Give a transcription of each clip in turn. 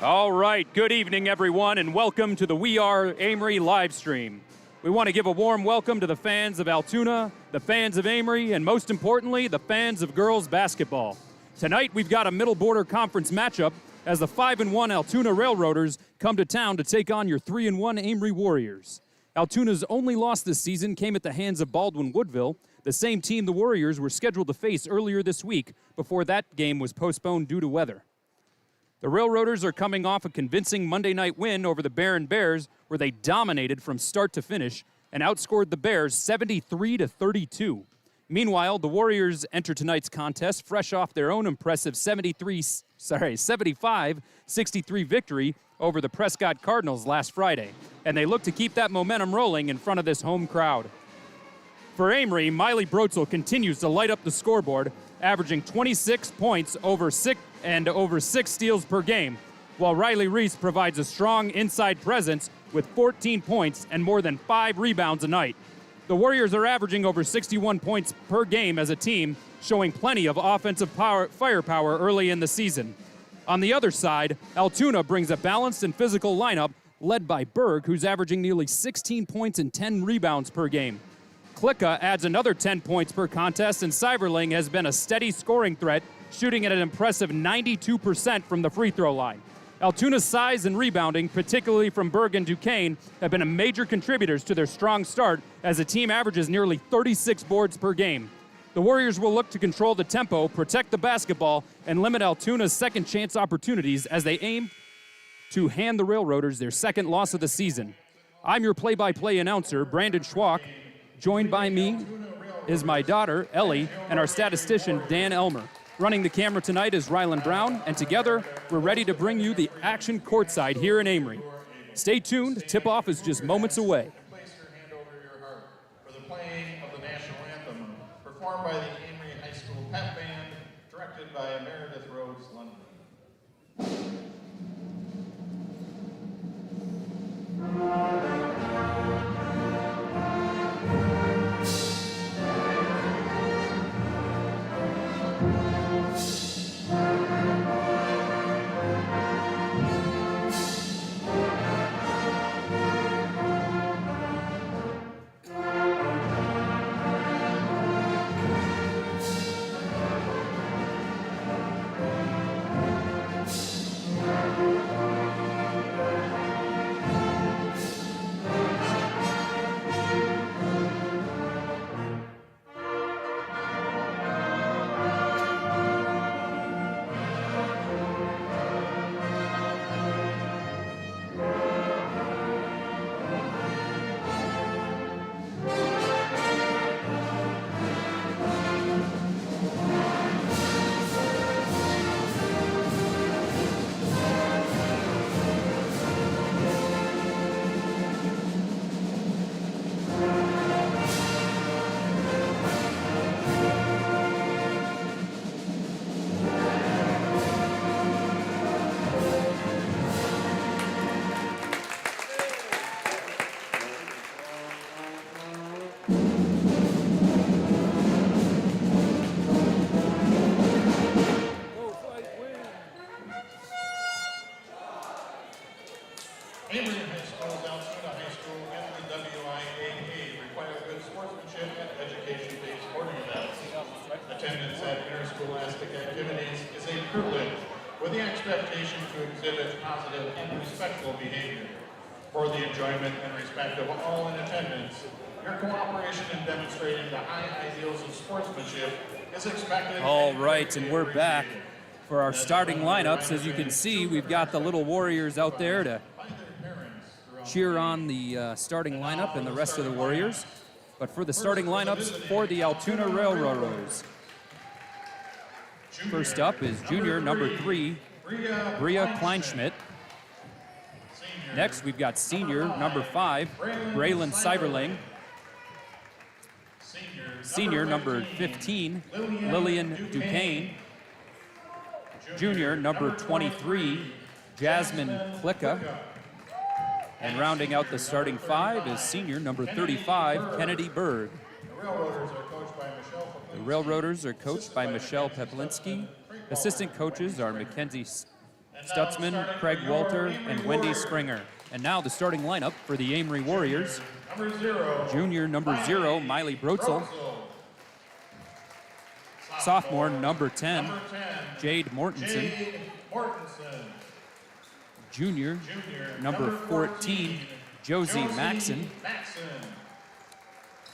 All right, good evening, everyone, and welcome to the We Are Amery live stream. We want to give a warm welcome to the fans of Altoona, the fans of Amery, and most importantly, the fans of girls basketball. Tonight, we've got a Middle Border Conference matchup as the 5-1 Altoona Railroaders come to town to take on your 3-1 Amery Warriors. Altoona's only loss this season came at the hands of Baldwin-Woodville, the same team the Warriors were scheduled to face earlier this week before that game was postponed due to weather. The Railroaders are coming off a convincing Monday night win over the Barron Bears, where they dominated from start to finish and outscored the Bears 73-32. Meanwhile, the Warriors enter tonight's contest fresh off their own impressive 75-63 victory over the Prescott Cardinals last Friday, and they look to keep that momentum rolling in front of this home crowd. For Amery, Miley Brotzel continues to light up the scoreboard, averaging 26 points over 6 steals per game, while Riley Reese provides a strong inside presence with 14 points and more than 5 rebounds a night. The Warriors are averaging over 61 points per game as a team, showing plenty of offensive firepower early in the season. On the other side, Altoona brings a balanced and physical lineup led by Berg, who's averaging nearly 16 points and 10 rebounds per game. Klicka adds another 10 points per contest, and Cyberling has been a steady scoring threat, shooting at an impressive 92% from the free throw line. Altoona's size and rebounding, particularly from Berg and Duquesne, have been major contributors to their strong start as the team averages nearly 36 boards per game. The Warriors will look to control the tempo, protect the basketball, and limit Altoona's second chance opportunities as they aim to hand the Railroaders their second loss of the season. I'm your play-by-play announcer, Brandon Schwach. Joined by me is my daughter, Ellie, and our statistician, Dan Elmer. Running the camera tonight is Rylan Brown, and together, we're ready to bring you the action courtside here in Amery. Stay tuned, tip-off is just moments away. Place your hand over your heart for the playing of the national anthem, performed by the Amery High School Pep Band, directed by Meredith Rhodes London. Amery High School, Altoona High School, and the WIAA require good sportsmanship and education-based sporting events. Attendance at interscholastic activities is a privilege with the expectation to exhibit positive and respectful behavior. For the enjoyment and respect of all in attendance, your cooperation in demonstrating the high ideals of sportsmanship is expected. All right, and we're back for our starting lineups. As you can see, we've got the little Warriors out there to cheer on the starting lineup and the rest of the Warriors. But for the starting lineups for the Altoona Railroaders, first up is junior number 3, Bria Kleinschmidt. Next, we've got senior number 5, Braylon Cyberling. Senior number 15, Lillian Duquesne. Junior number 23, Jasmine Klicka. And rounding out the starting 5 is senior number 35, Kennedy Berg. The Railroaders are coached by Michelle Peplinski. Assistant coaches are Mackenzie Stutzman, Craig Walter, and Wendy Springer. And now the starting lineup for the Amery Warriors. Junior number 0, Miley Brotzel. Sophomore number 10, Jade Mortensen. Junior number 14, Josie Maxon.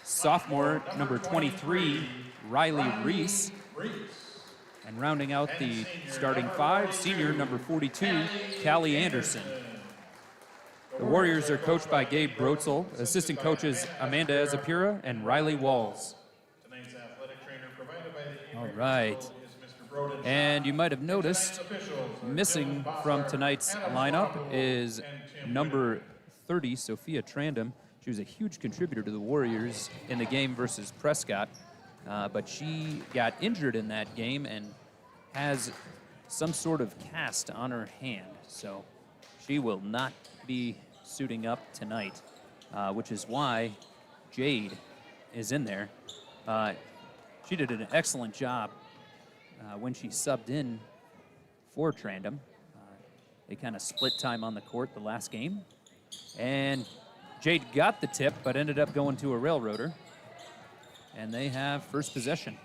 Sophomore number 23, Riley Reese. And rounding out the starting 5, senior number 42, Callie Anderson. The Warriors are coached by Gabe Brotzel, assistant coaches Amanda Azapira and Riley Walls. All right. And you might have noticed, missing from tonight's lineup is number 30, Sophia Trandom. She was a huge contributor to the Warriors in the game versus Prescott, but she got injured in that game and has some sort of cast on her hand. So she will not be suiting up tonight, which is why Jade is in there. She did an excellent job when she subbed in for Trandom. They kind of split time on the court the last game. And Jade got the tip, but ended up going to a railroader. And they have first possession.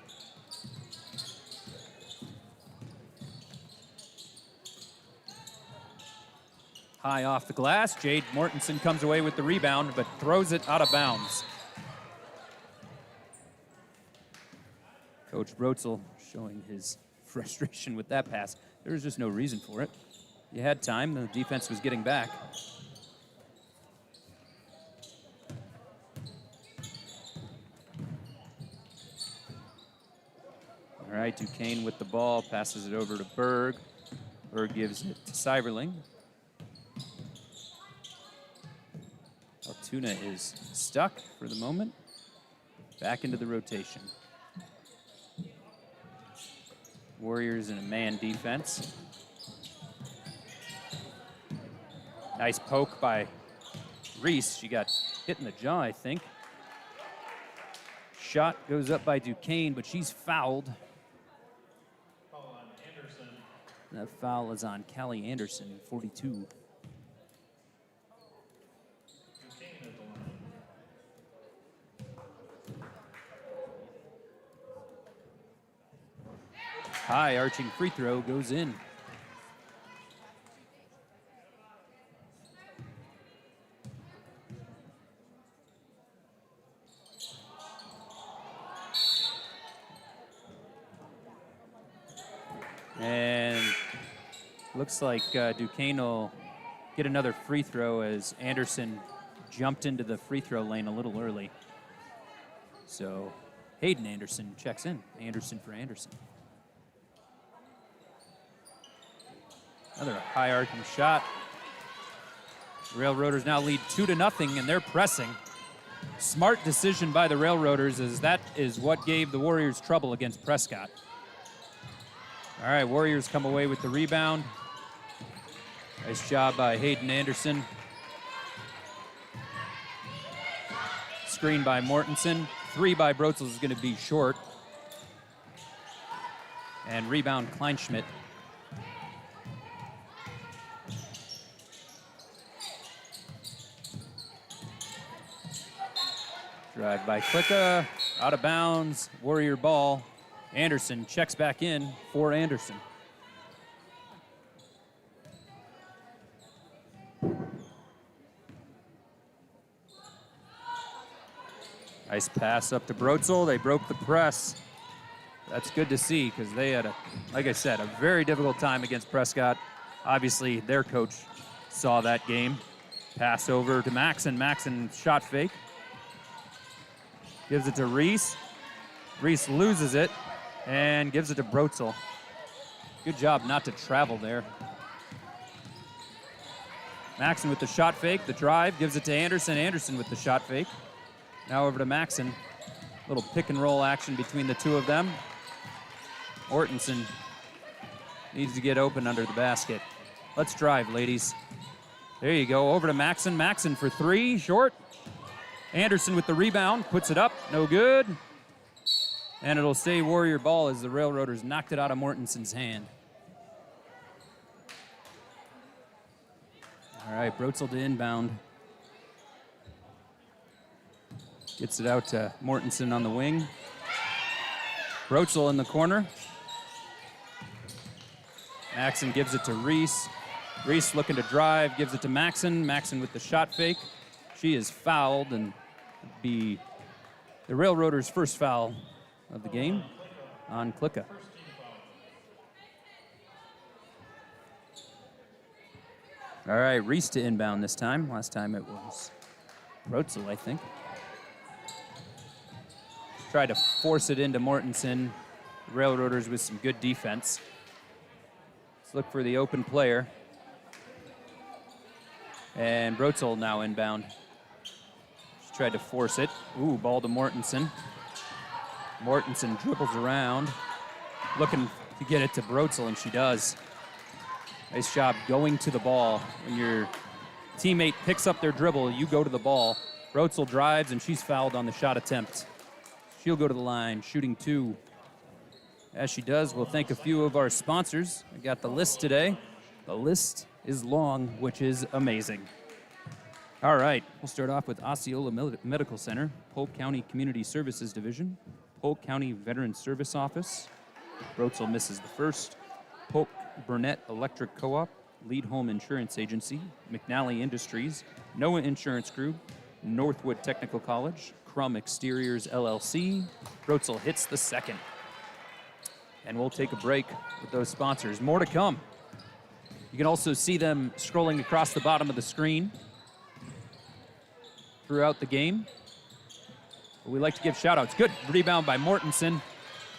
High off the glass, Jade Mortensen comes away with the rebound, but throws it out of bounds. Coach Brotzel showing his frustration with that pass. There was just no reason for it. You had time, the defense was getting back. All right, Duquesne with the ball, passes it over to Berg. Berg gives it to Seiberling. Altoona is stuck for the moment. Back into the rotation. Warriors in a man defense. Nice poke by Reese. She got hit in the jaw, I think. Shot goes up by Duquesne, but she's fouled. Foul on Anderson. That foul is on Callie Anderson, 42. High arching free throw goes in. And looks like Duquesne will get another free throw as Anderson jumped into the free throw lane a little early. So Hayden Anderson checks in. Anderson for Anderson. Another high arcing shot. Railroaders now lead 2-0, and they're pressing. Smart decision by the Railroaders, as that is what gave the Warriors trouble against Prescott. All right, Warriors come away with the rebound. Nice job by Hayden Anderson. Screen by Mortensen. 3 by Brotzel is going to be short. And rebound Kleinschmidt. Drive by Klicka, out of bounds, Warrior ball. Anderson checks back in for Anderson. Nice pass up to Brotzel. They broke the press. That's good to see because they had, like I said, a very difficult time against Prescott. Obviously, their coach saw that game. Pass over to Maxon. Maxon shot fake. Gives it to Reese. Reese loses it and gives it to Brotzel. Good job not to travel there. Maxon with the shot fake, the drive, gives it to Anderson. Anderson with the shot fake. Now over to Maxon. Little pick and roll action between the two of them. Mortensen needs to get open under the basket. Let's drive, ladies. There you go, over to Maxon. Maxon for 3, short. Anderson with the rebound, puts it up, no good. And it'll stay Warrior ball as the Railroaders knocked it out of Mortensen's hand. All right, Brotzel to inbound. Gets it out to Mortensen on the wing. Brotzel in the corner. Maxon gives it to Reese. Reese looking to drive, gives it to Maxon. Maxon with the shot fake. She is fouled, and be the Railroaders' first foul of the game on Klicka. All right, Reese to inbound this time. Last time it was Brotzel, I think. Tried to force it into Mortensen. Railroaders with some good defense. Let's look for the open player. And Brotzel now inbound. She tried to force it. Ooh, ball to Mortensen. Mortensen dribbles around, looking to get it to Brotzel, and she does. Nice job going to the ball. When your teammate picks up their dribble, you go to the ball. Brotzel drives, and she's fouled on the shot attempt. She'll go to the line, shooting 2. As she does, we'll thank a few of our sponsors. I got the list today. The list is long, which is amazing. All right, we'll start off with Osceola Medical Center, Polk County Community Services Division, Polk County Veteran Service Office. Brotzel misses the first. Polk Burnett Electric Co-op, Lead Home Insurance Agency, McNally Industries, Noah Insurance Group, Northwood Technical College, Crum Exteriors LLC. Brotzel hits the second. And we'll take a break with those sponsors. More to come. You can also see them scrolling across the bottom of the screen throughout the game. But we like to give shout-outs. Good rebound by Mortensen,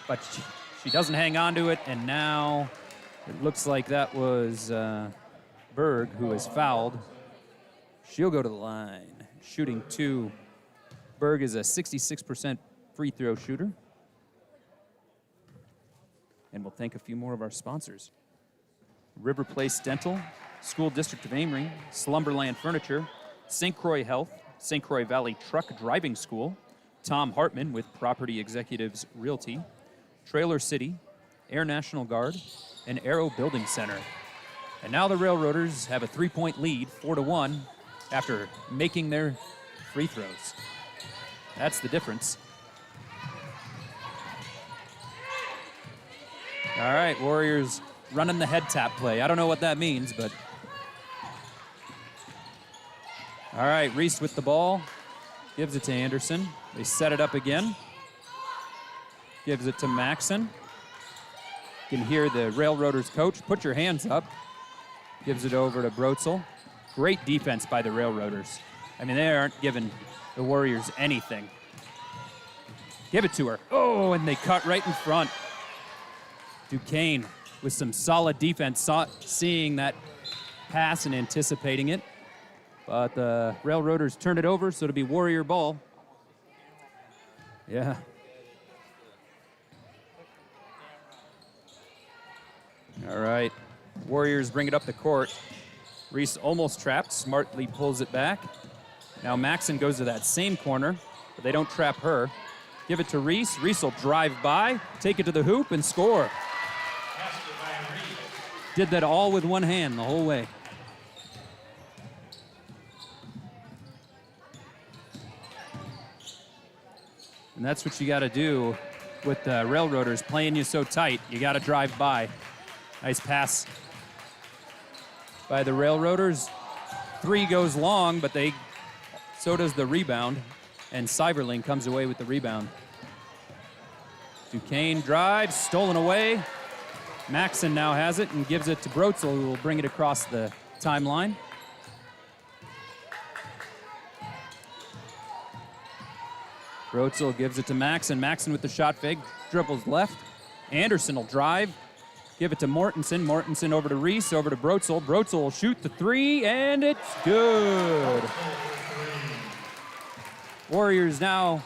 but she doesn't hang on to it, and now it looks like that was Berg who is fouled. She'll go to the line, shooting 2. Berg is a 66% free throw shooter. And we'll thank a few more of our sponsors. River Place Dental, School District of Amery, Slumberland Furniture, St. Croix Health, St. Croix Valley Truck Driving School, Tom Hartman with Property Executives Realty, Trailer City, Air National Guard, and Aero Building Center. And now the Railroaders have a 3-point lead, 4-1, after making their free throws. That's the difference. All right, Warriors running the head tap play. I don't know what that means, but. All right, Reese with the ball. Gives it to Anderson. They set it up again. Gives it to Maxon. You can hear the Railroaders coach, put your hands up. Gives it over to Brotzel. Great defense by the Railroaders. I mean, they aren't giving the Warriors anything. Give it to her. Oh, and they cut right in front. Duquesne with some solid defense, seeing that pass and anticipating it. But the Railroaders turned it over, so it'll be Warrior ball. Yeah. All right. Warriors bring it up the court. Reese almost trapped, smartly pulls it back. Now Maxon goes to that same corner, but they don't trap her. Give it to Reese. Reese will drive by, take it to the hoop, and score. Did that all with one hand the whole way. And that's what you got to do with the Railroaders playing you so tight. You got to drive by. Nice pass by the Railroaders. 3 goes long, but so does the rebound. And Seiberling comes away with the rebound. Duquesne drives, stolen away. Maxon now has it and gives it to Brotzel, who will bring it across the timeline. Brotzel gives it to Maxon. Maxon with the shot fake, dribbles left. Anderson will drive, give it to Mortensen. Mortensen over to Reese, over to Brotzel. Brotzel will shoot the 3, and it's good. Warriors now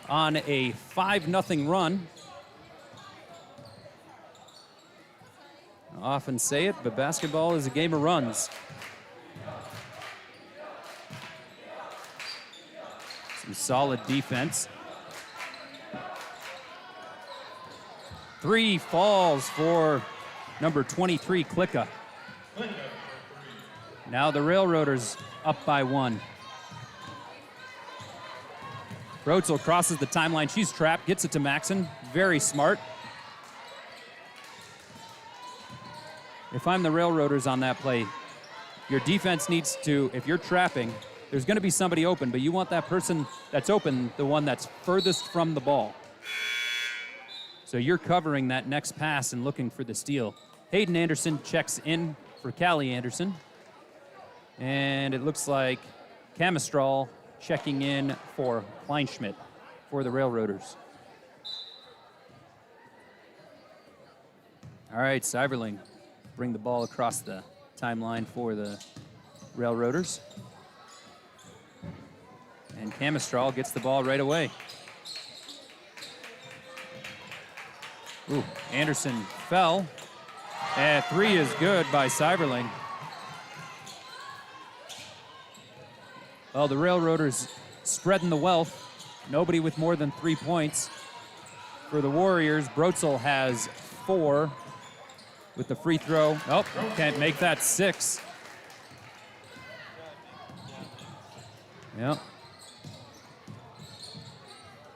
on a 5-0 run. I often say it, but basketball is a game of runs. Some solid defense. 3 falls for number 23, Klicka. Now the Railroaders up by 1. Brotzel crosses the timeline. She's trapped, gets it to Maxon. Very smart. If I'm the Railroaders on that play, your defense needs to, if you're trapping, there's going to be somebody open, but you want that person that's open, the one that's furthest from the ball. So you're covering that next pass and looking for the steal. Hayden Anderson checks in for Callie Anderson. And it looks like Camistral checking in for Kleinschmidt for the Railroaders. All right, Seiberling bring the ball across the timeline for the Railroaders. And Camistral gets the ball right away. Ooh, Anderson fell. And 3 is good by Seiberling. Well, the Railroaders spreading the wealth. Nobody with more than 3 points. For the Warriors, Brotzel has 4 with the free throw. Oh, can't make that 6. Yep.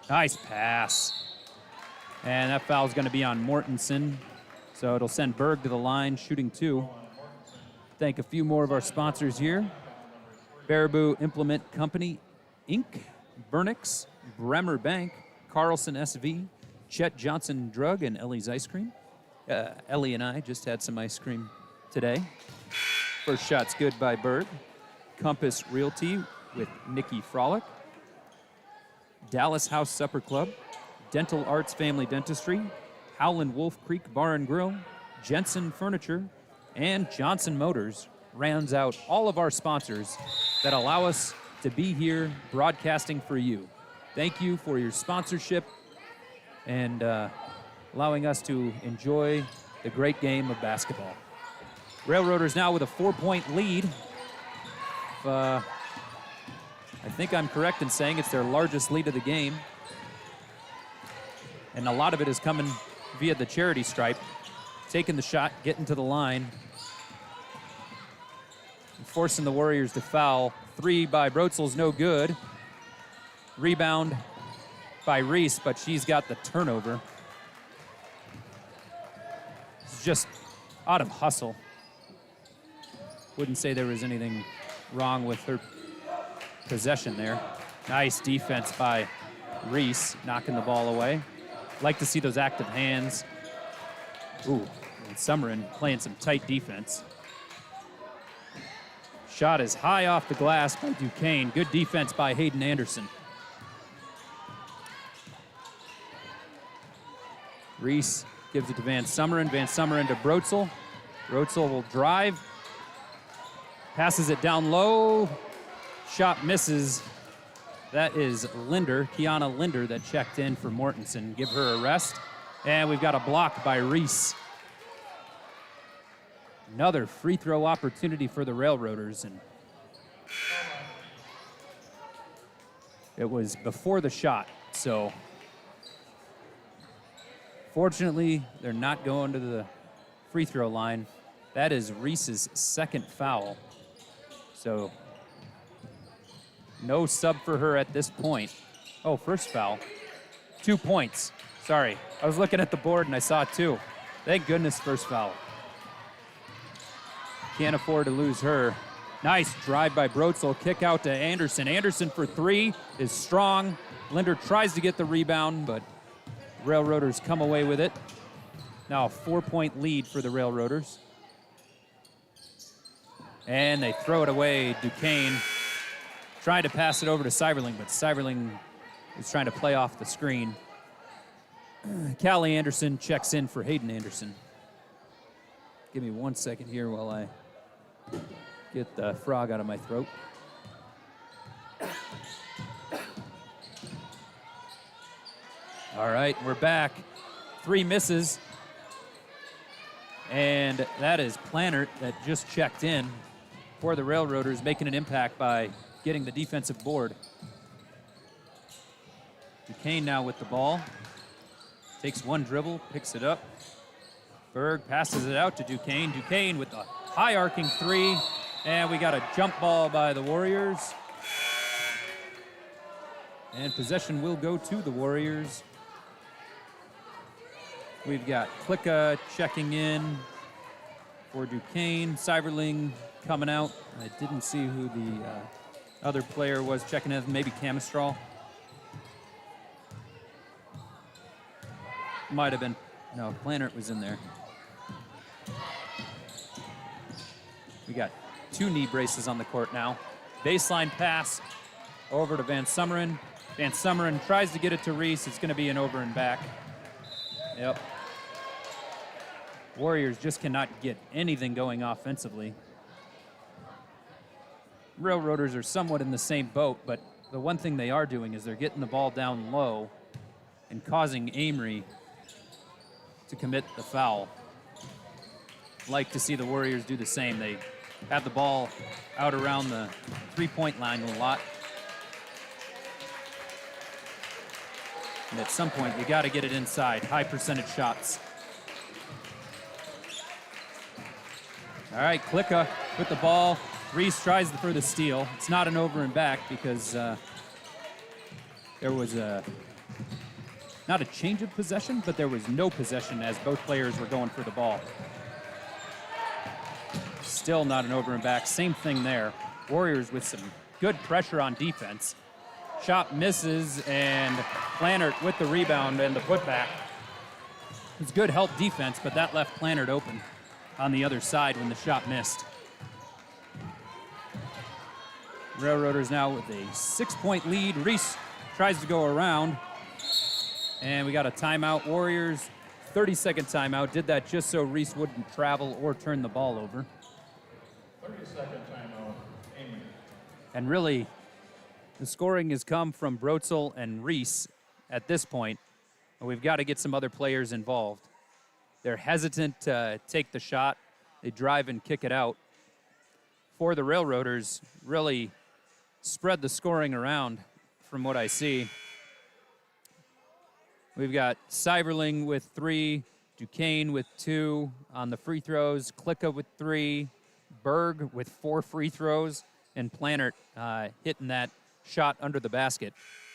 Nice pass. And that foul's going to be on Mortensen. So it'll send Berg to the line, shooting 2. Thank a few more of our sponsors here. Baraboo Implement Company, Inc., Burnix, Bremer Bank, Carlson SV, Chet Johnson Drug, and Ellie's Ice Cream. Ellie and I just had some ice cream today. First shot's good by Berg. Compass Realty with Nikki Frolic. Dallas House Supper Club. Dental Arts Family Dentistry. Howland Wolf Creek Bar and Grill. Jensen Furniture. And Johnson Motors rounds out all of our sponsors that allow us to be here broadcasting for you. Thank you for your sponsorship and allowing us to enjoy the great game of basketball. Railroaders now with a 4-point lead. I think I'm correct in saying it's their largest lead of the game. And a lot of it is coming via the charity stripe. Taking the shot, getting to the line. Forcing the Warriors to foul. 3 by Brotzel's no good. Rebound by Reese, but she's got the turnover. It's just out of hustle. Wouldn't say there was anything wrong with her possession there. Nice defense by Reese, knocking the ball away. Like to see those active hands. Ooh, and Summerin playing some tight defense. Shot is high off the glass by Duquesne. Good defense by Hayden Anderson. Reese gives it to Van Summerin. Van Summerin to Brotzel. Brotzel will drive. Passes it down low. Shot misses. That is Linder, Kiana Linder, that checked in for Mortensen. Give her a rest. And we've got a block by Reese. Another free throw opportunity for the Railroaders. And it was before the shot, so fortunately, they're not going to the free throw line. That is Reese's second foul. So no sub for her at this point. Oh, first foul. 2 points. Sorry, I was looking at the board and I saw 2. Thank goodness, first foul. Can't afford to lose her. Nice drive by Brotzel. Kick out to Anderson. Anderson for 3 is strong. Linder tries to get the rebound, but Railroaders come away with it. Now a 4-point lead for the Railroaders. And they throw it away. Duquesne trying to pass it over to Seiberling, but Seiberling is trying to play off the screen. Callie Anderson checks in for Hayden Anderson. Give me 1 second here while I get the frog out of my throat. All right, we're back. 3 misses. And that is Plannert that just checked in for the Railroaders, making an impact by getting the defensive board. Duquesne now with the ball. Takes 1 dribble, picks it up. Berg passes it out to Duquesne. Duquesne with a high arcing 3. And we got a jump ball by the Warriors. And possession will go to the Warriors. We've got Klicka checking in for Duquesne. Seiberling coming out. I didn't see who the other player was checking in. Maybe Camistral. Might have been. No, Plannert was in there. We got 2 knee braces on the court now. Baseline pass over to Van Summeren. Van Summeren tries to get it to Reese. It's going to be an over and back. Yep. Warriors just cannot get anything going offensively. Railroaders are somewhat in the same boat, but the one thing they are doing is they're getting the ball down low and causing Amery to commit the foul. Like to see the Warriors do the same. They have the ball out around the three-point line a lot. And at some point, you got to get it inside. High percentage shots. All right, Klicka with the ball. Reese tries for the steal. It's not an over and back because there was not a change of possession, but there was no possession as both players were going for the ball. Still not an over and back. Same thing there. Warriors with some good pressure on defense. Shot misses, and Plannert with the rebound and the putback. It's good help defense, but that left Plannert open on the other side when the shot missed. Railroaders now with a 6-point lead. Reese tries to go around, and we got a timeout. Warriors, 30-second timeout. Did that just so Reese wouldn't travel or turn the ball over. 30-second timeout, Amery. And really, the scoring has come from Brotzel and Reese at this point, and we've got to get some other players involved. They're hesitant to take the shot. They drive and kick it out. For the Railroaders, really spread the scoring around from what I see. We've got Seiberling with 3, Duquesne with 2 on the free throws, Klicka with 3, Berg with 4 free throws, and Plannert hitting that shot under the basket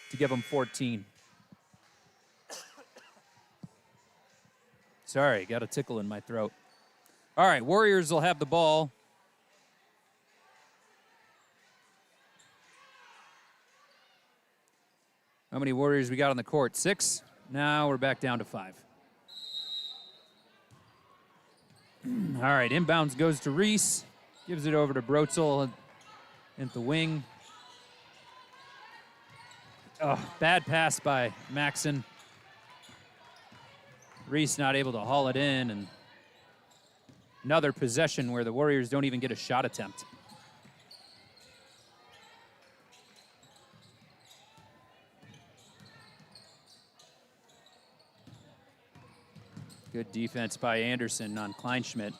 to give them 14. Sorry, got a tickle in my throat. All right, Warriors will have the ball. How many Warriors we got on the court? 6? Now we're back down to 5. All right, inbounds goes to Reese. Gives it over to Brotzel at the wing. Oh, bad pass by Maxson. Reese not able to haul it in, and another possession where the Warriors don't even get a shot attempt. Good defense by Anderson on Kleinschmidt.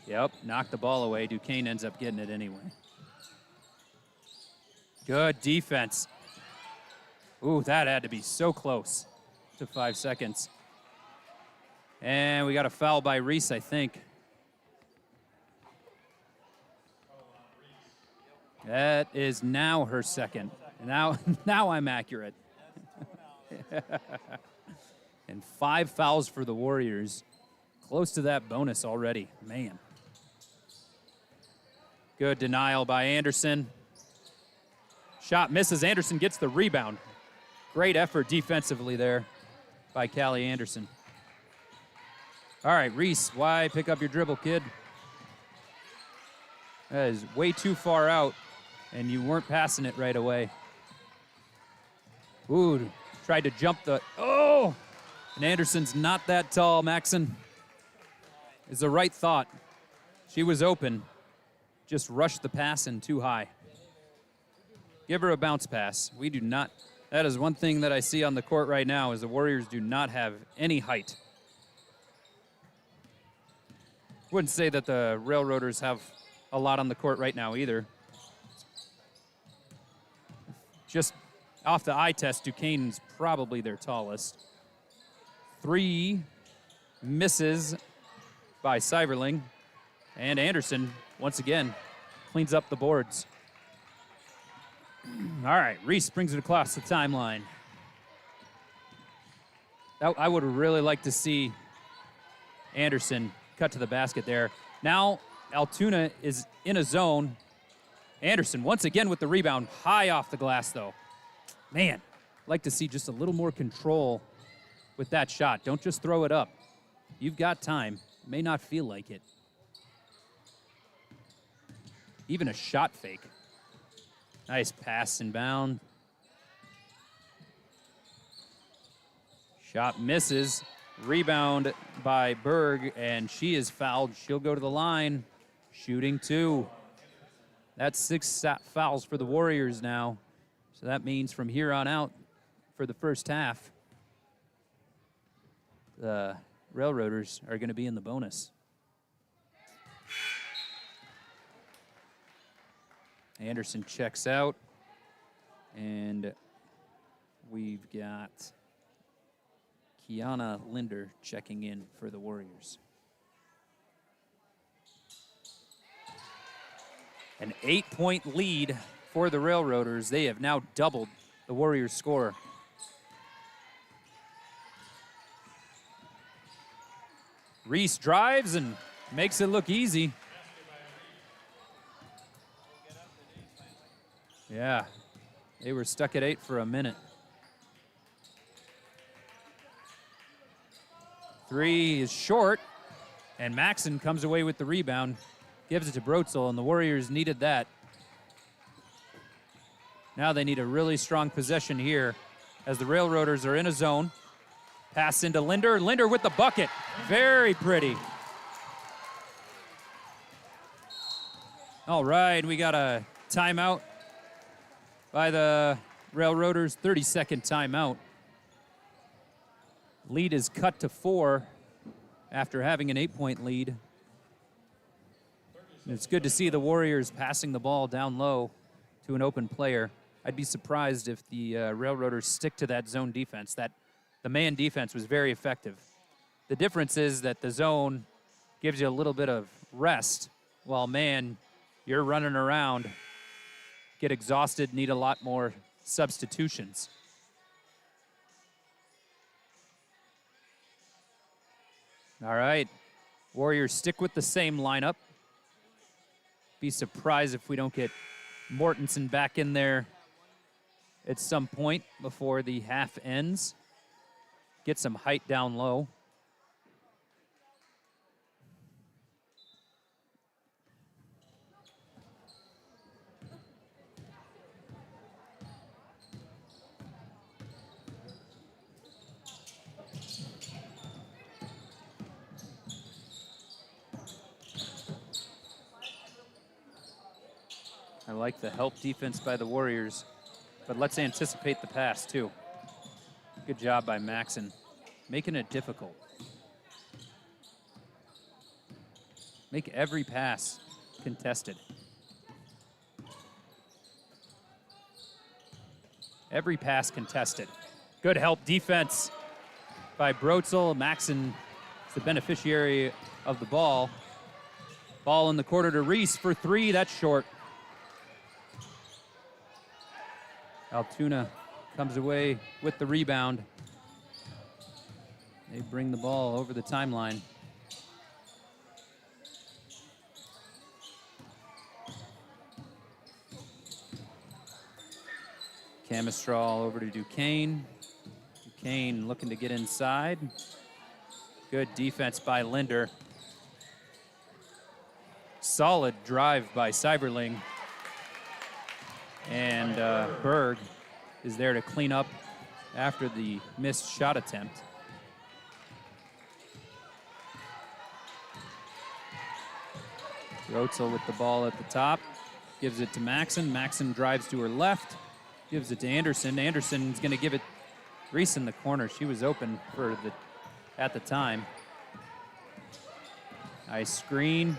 Yep, knocked the ball away. Duquesne ends up getting it anyway. Good defense. Ooh, that had to be so close to 5 seconds. And we got a foul by Reese, I think. That is now her second. Now I'm accurate. And 5 fouls for the Warriors. Close to that bonus already. Man. Good denial by Anderson. Shot misses. Anderson gets the rebound. Great effort defensively there by Callie Anderson. All right, Reese, why pick up your dribble, kid? That is way too far out, and you weren't passing it right away. Ooh, tried to jump the, oh! And Anderson's not that tall, Maxson. Is the right thought. She was open. Just rushed the pass in too high. Give her a bounce pass. We do not. That is one thing that I see on the court right now is the Warriors do not have any height. Wouldn't say that the Railroaders have a lot on the court right now either. Just off the eye test, Duquesne's probably their tallest. 3 misses by Seiberling. And Anderson, once again, cleans up the boards. All right, Reese brings it across the timeline. I would really like to see Anderson cut to the basket there. Now Altoona is in a zone. Anderson once again with the rebound, high off the glass though. Man, like to see just a little more control with that shot. Don't just throw it up. You've got time. May not feel like it. Even a shot fake. Nice pass inbound. Shot misses. Rebound by Berg, and she is fouled. She'll go to the line. Shooting 2. That's 6 fouls for the Warriors now. So that means from here on out, for the first half, the Railroaders are going to be in the bonus. Anderson checks out, and we've got Kiana Linder checking in for the Warriors. An 8-point lead for the Railroaders. They have now doubled the Warriors' score. Reese drives and makes it look easy. Yeah, they were stuck at 8 for a minute. 3 is short, and Maxson comes away with the rebound, gives it to Brotzel, and the Warriors needed that. Now they need a really strong possession here as the Railroaders are in a zone. Pass into Linder. Linder with the bucket. Very pretty. All right, we got a timeout by the Railroaders, 30-second timeout. Lead is cut to 4 after having an 8-point lead. And it's good to see the Warriors passing the ball down low to an open player. I'd be surprised if the Railroaders stick to that zone defense. The man defense was very effective. The difference is that the zone gives you a little bit of rest, while man, you're running around, get exhausted, need a lot more substitutions. All right, Warriors stick with the same lineup. Be surprised if we don't get Mortensen back in there at some point before the half ends. Get some height down low. I like the help defense by the Warriors, but let's anticipate the pass too. Good job by Maxson, making it difficult. Make every pass contested. Every pass contested. Good help defense by Brotzel. Maxson is the beneficiary of the ball. Ball in the corner to Reese for 3, that's short. Altoona comes away with the rebound. They bring the ball over the timeline. Camistral over to Duquesne. Duquesne looking to get inside. Good defense by Linder. Solid drive by Seiberling. And Berg is there to clean up after the missed shot attempt. Brotzel with the ball at the top. Gives it to Maxson. Maxson drives to her left. Gives it to Anderson. Anderson's going to give it Reese in the corner. She was open at the time. Nice screen.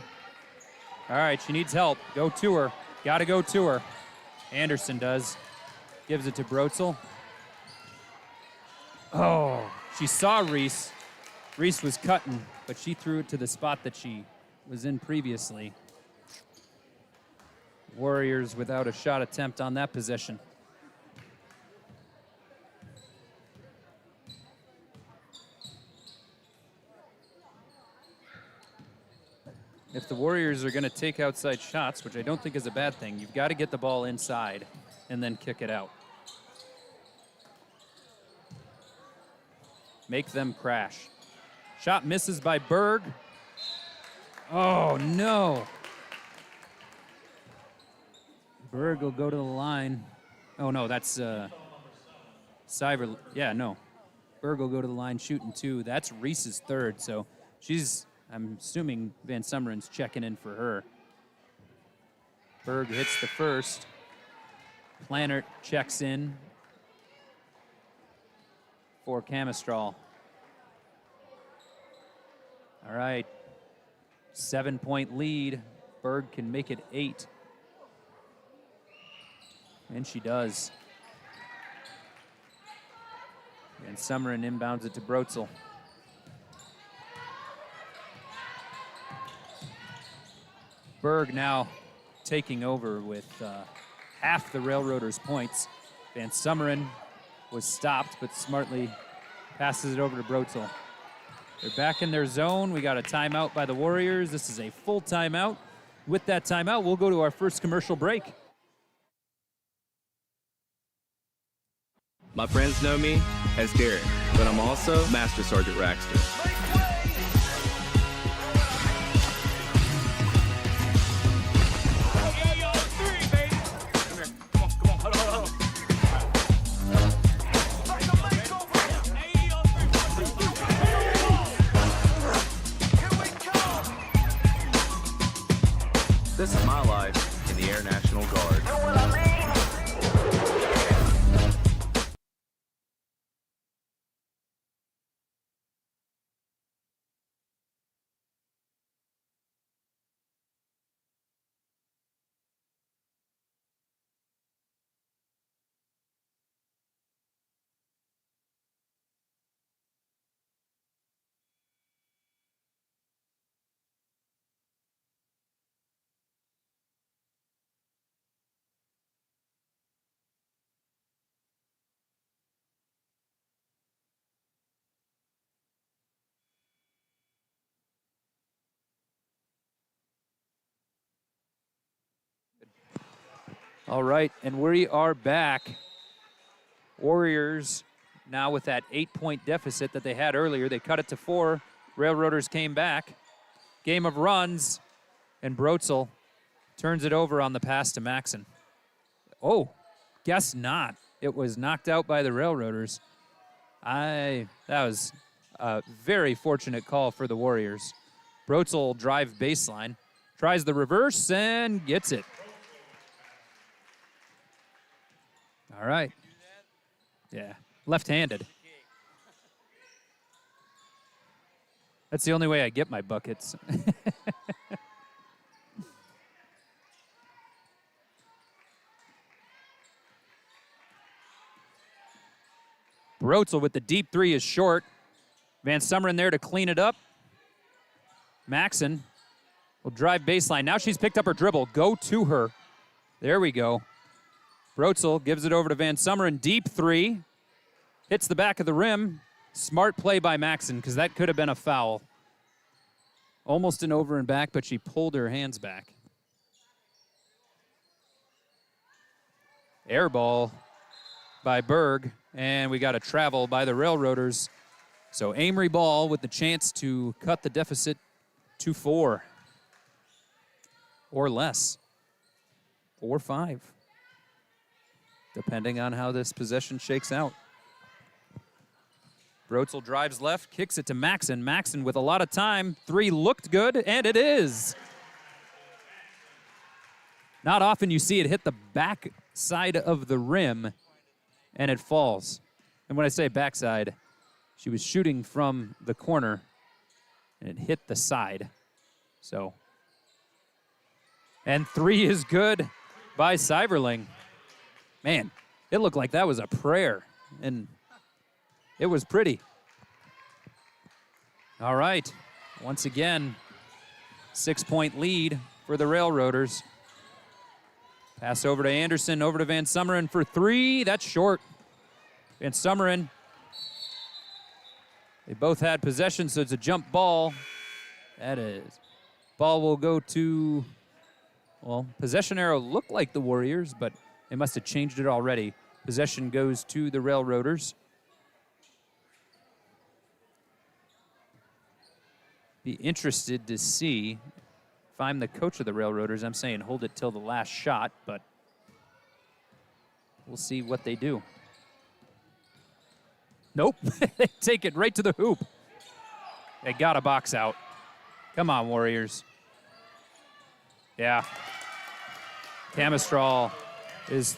All right, she needs help. Go to her. Got to go to her. Anderson does. Gives it to Brotzel. Oh, she saw Reese. Reese was cutting, but she threw it to the spot that she was in previously. Warriors without a shot attempt on that possession. If the Warriors are going to take outside shots, which I don't think is a bad thing, you've got to get the ball inside and then kick it out. Make them crash. Shot misses by Berg. Oh, no. Berg will go to the line. Oh, no, that's Cyber. Yeah, no. Berg will go to the line shooting 2. That's Reese's third, so I'm assuming Van Summeren's checking in for her. Berg hits the first. Plannert checks in for Camistral. All right. 7-point lead. Berg can make it 8. And she does. And Summeren inbounds it to Brotzel. Berg now taking over with half the Railroaders' points. Van Summeren was stopped, but smartly passes it over to Brotzel. They're back in their zone. We got a timeout by the Warriors. This is a full timeout. With that timeout, we'll go to our first commercial break. My friends know me as Derek, but I'm also Master Sergeant Raxter. This is my life in the Air National Guard. All right, and we are back. Warriors now with that 8-point deficit that they had earlier. They cut it to 4. Railroaders came back. Game of runs, and Brotzel turns it over on the pass to Maxon. Oh, guess not. It was knocked out by the Railroaders. That was a very fortunate call for the Warriors. Brotzel drive baseline, tries the reverse, and gets it. All right. Yeah, left-handed. That's the only way I get my buckets. Brotzel with the deep 3 is short. Van Summeren there to clean it up. Maxon will drive baseline. Now she's picked up her dribble. Go to her. There we go. Brotzel gives it over to Van Summeren. Deep 3. Hits the back of the rim. Smart play by Maxon, because that could have been a foul. Almost an over and back, but she pulled her hands back. Air ball by Berg, and we got a travel by the Railroaders. So Amery ball with the chance to cut the deficit to 4 or less, or 5. Depending on how this possession shakes out. Brotzel drives left, kicks it to Maxon. Maxon with a lot of time. 3 looked good, and it is. Not often you see it hit the back side of the rim, and it falls. And when I say backside, she was shooting from the corner, and it hit the side. So, and 3 is good by Seiberling. Man, it looked like that was a prayer, and it was pretty. All right, once again, 6-point lead for the Railroaders. Pass over to Anderson, over to Van Summeren for three. That's short. Van Summeren. They both had possession, so it's a jump ball. That is. Ball will go to, well, possession arrow looked like the Warriors, but they must have changed it already. Possession goes to the Railroaders. Be interested to see if I'm the coach of the Railroaders. I'm saying hold it till the last shot, but we'll see what they do. Nope, they take it right to the hoop. They got a box out. Come on, Warriors. Yeah. Camistral is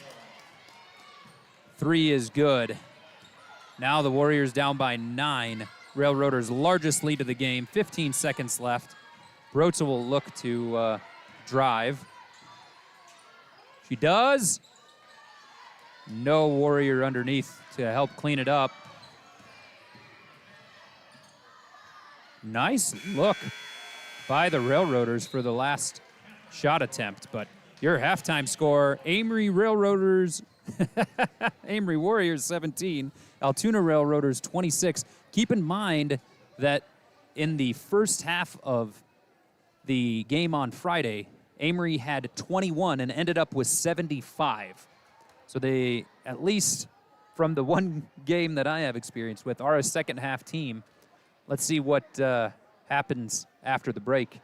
three is good. Now the Warriors down by 9. Railroaders' largest lead of the game. 15 seconds left. Brotzel will look to drive. She does. No Warrior underneath to help clean it up. Nice look by the Railroaders for the last shot attempt, but your halftime score, Amery Railroaders, Amery Warriors 17, Altoona Railroaders 26. Keep in mind that in the first half of the game on Friday, Amery had 21 and ended up with 75. So they, at least from the one game that I have experience with, are a second half team. Let's see what happens after the break.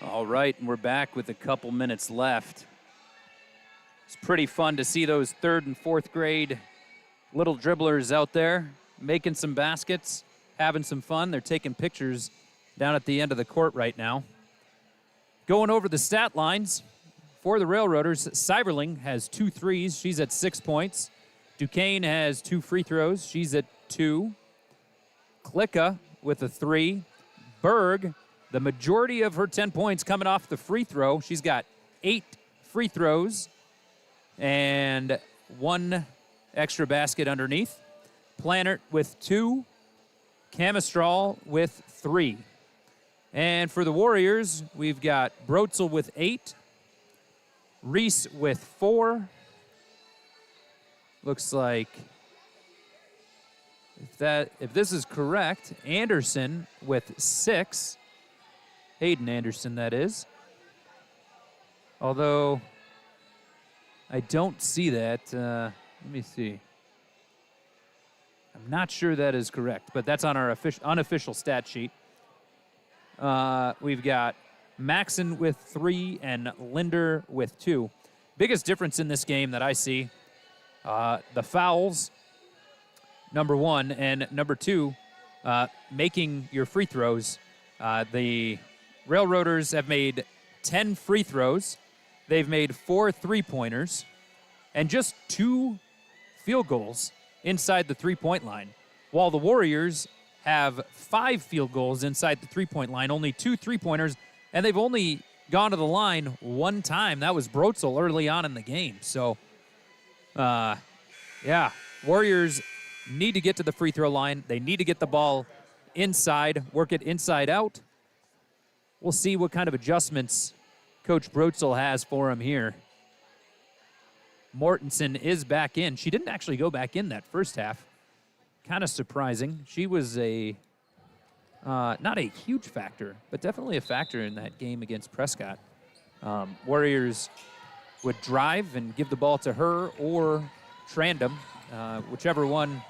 All right, and we're back with a couple minutes left. It's pretty fun to see those 3rd and 4th grade little dribblers out there making some baskets, having some fun. They're taking pictures down at the end of the court right now. Going over the stat lines for the Railroaders, Seiberling has 2 threes. She's at 6 points. Duquesne has 2 free throws. She's at 2. Klicka with a 3. Berg, the majority of her 10 points coming off the free throw. She's got 8 free throws and 1 extra basket underneath. Plannert with 2. Camistral with 3. And for the Warriors, we've got Brotzel with 8. Reese with 4. Looks like, if this is correct, Anderson with 6. Hayden Anderson, that is. Although I don't see that. Let me see. I'm not sure that is correct, but that's on our unofficial stat sheet. We've got Maxon with 3 and Linder with 2. Biggest difference in this game that I see, the fouls, number 1, and number 2, making your free throws. The Railroaders have made 10 free throws. They've made 4 three-pointers and just 2 field goals inside the three-point line, while the Warriors have 5 field goals inside the three-point line, only 2 three-pointers, and they've only gone to the line 1 time. That was Brotzel early on in the game. So, yeah, Warriors need to get to the free throw line. They need to get the ball inside, work it inside out. We'll see what kind of adjustments Coach Brotzel has for him here. Mortensen is back in. She didn't actually go back in that first half. Kind of surprising. She was not a huge factor, but definitely a factor in that game against Prescott. Warriors would drive and give the ball to her or Trandom, whichever one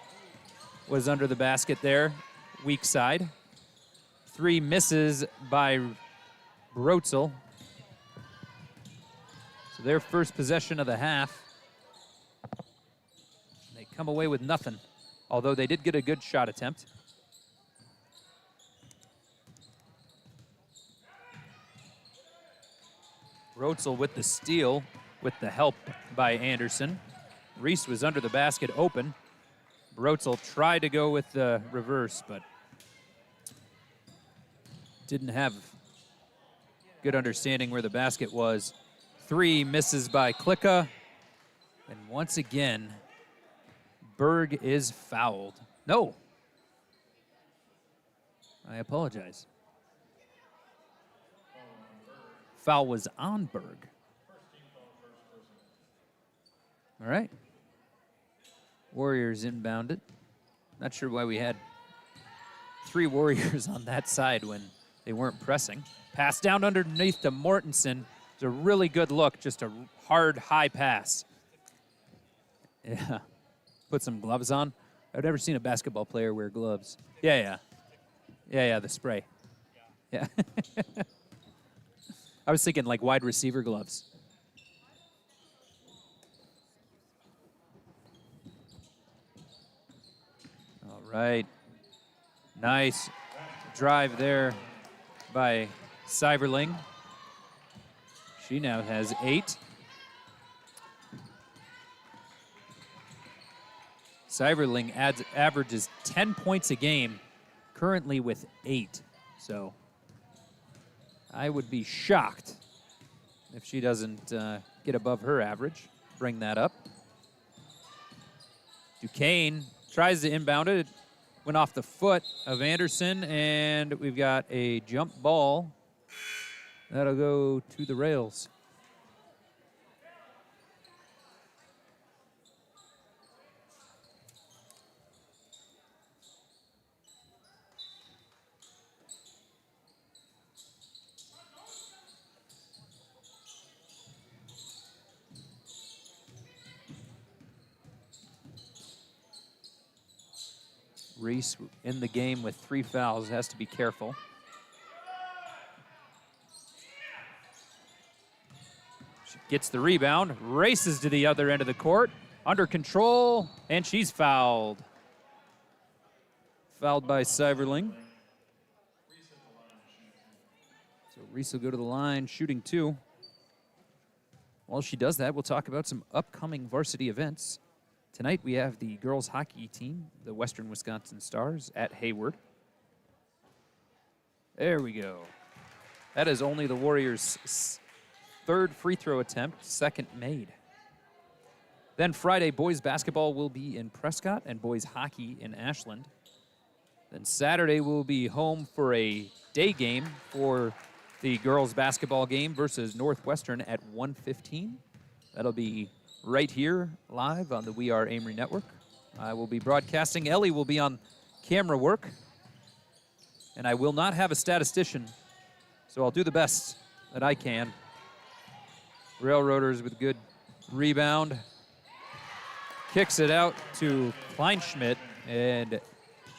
was under the basket there, weak side. 3 misses by Brotzel. So their first possession of the half. They come away with nothing, although they did get a good shot attempt. Brotzel with the steal with the help by Anderson. Reese was under the basket open. Brotzel tried to go with the reverse, but didn't have good understanding where the basket was. 3 misses by Klicka. And once again, Berg is fouled. No. I apologize. Foul was on Berg. All right. Warriors inbounded. Not sure why we had 3 Warriors on that side when they weren't pressing. Pass down underneath to Mortensen. It's a really good look, just a hard, high pass. Yeah. Put some gloves on. I've never seen a basketball player wear gloves. Yeah, the spray. Yeah. I was thinking like wide receiver gloves. All right. Nice drive there by Seiberling. She now has 8. Seiberling averages 10 points a game, currently with 8. So I would be shocked if she doesn't get above her average. Bring that up. Duquesne tries to inbound it. Went off the foot of Anderson, and we've got a jump ball. That'll go to the rails. Reese in the game with 3 fouls, has to be careful. gets the rebound, races to the other end of the court, under control, and she's fouled. Fouled by Seiberling. So Reese will go to the line, shooting 2. While she does that, we'll talk about some upcoming varsity events. Tonight we have the girls hockey team, the Western Wisconsin Stars, at Hayward. There we go. That is only the Warriors' third free throw attempt, second made. Then Friday, boys basketball will be in Prescott and boys hockey in Ashland. Then Saturday we'll be home for a day game for the girls basketball game versus Northwestern at 1:15. That'll be right here live on the We Are Amery Network. I will be broadcasting. Ellie will be on camera work. And I will not have a statistician, so I'll do the best that I can. Railroaders with good rebound. Kicks it out to Kleinschmidt, and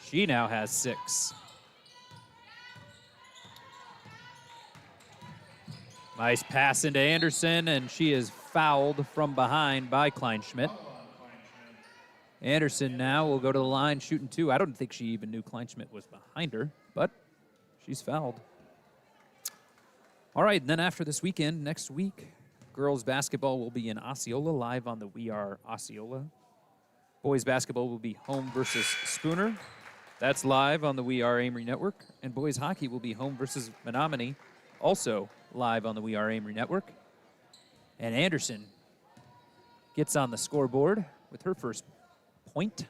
she now has 6. Nice pass into Anderson, and she is fouled from behind by Kleinschmidt. Anderson now will go to the line, shooting 2. I don't think she even knew Kleinschmidt was behind her, but she's fouled. All right, and then after this weekend, next week, girls basketball will be in Osceola, live on the We Are Osceola. Boys basketball will be home versus Spooner. That's live on the We Are Amery Network. And boys hockey will be home versus Menominee, also live on the We Are Amery Network. And Anderson gets on the scoreboard with her first point.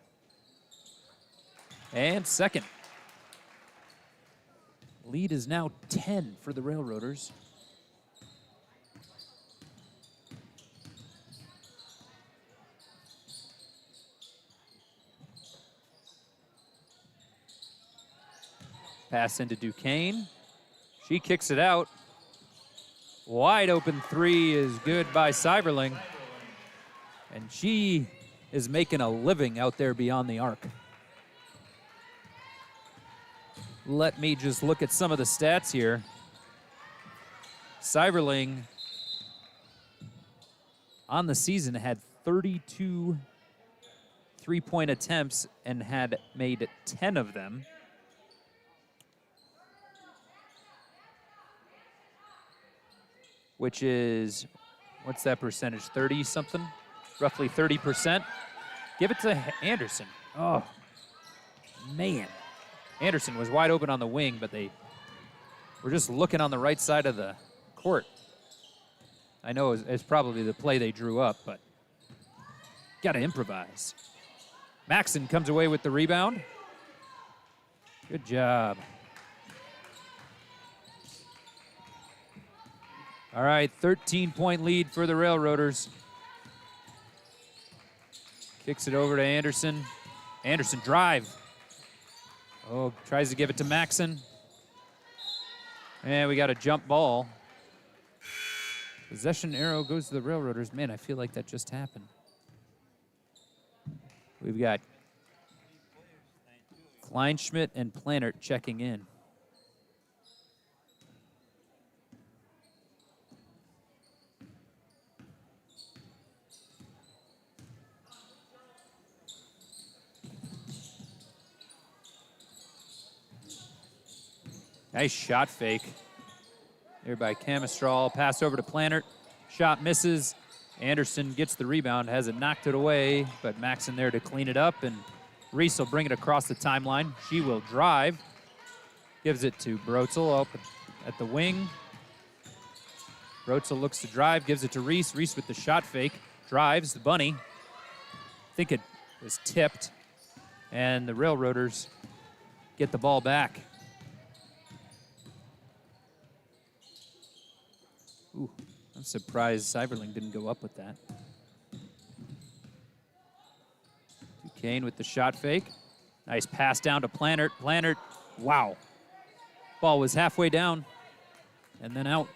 And second. Lead is now 10 for the Railroaders. Pass into Duquesne. She kicks it out. Wide open 3 is good by Seiberling. And she is making a living out there beyond the arc. Let me just look at some of the stats here. Seiberling on the season had 32 three-point attempts and had made 10 of them. Which is, what's that percentage, 30-something? Roughly 30%. Give it to Anderson. Oh, man. Anderson was wide open on the wing, but they were just looking on the right side of the court. I know it's probably the play they drew up, but got to improvise. Maxson comes away with the rebound. Good job. All right, 13-point lead for the Railroaders. Kicks it over to Anderson. Anderson drive. Oh, tries to give it to Maxson. And we got a jump ball. Possession arrow goes to the Railroaders. Man, I feel like that just happened. We've got Kleinschmidt and Plannert checking in. Nice shot fake there by Camistral. Pass over to Plannert. Shot misses. Anderson gets the rebound, hasn't knocked it away, but Maxson there to clean it up, and Reese will bring it across the timeline. She will drive. Gives it to Brotzel up at the wing. Brotzel looks to drive, gives it to Reese. Reese with the shot fake. Drives the bunny. I think it was tipped, and the Railroaders get the ball back. Ooh, I'm surprised Seiberling didn't go up with that. Duquesne with the shot fake. Nice pass down to Plannert. Plannert, wow. Ball was halfway down and then out.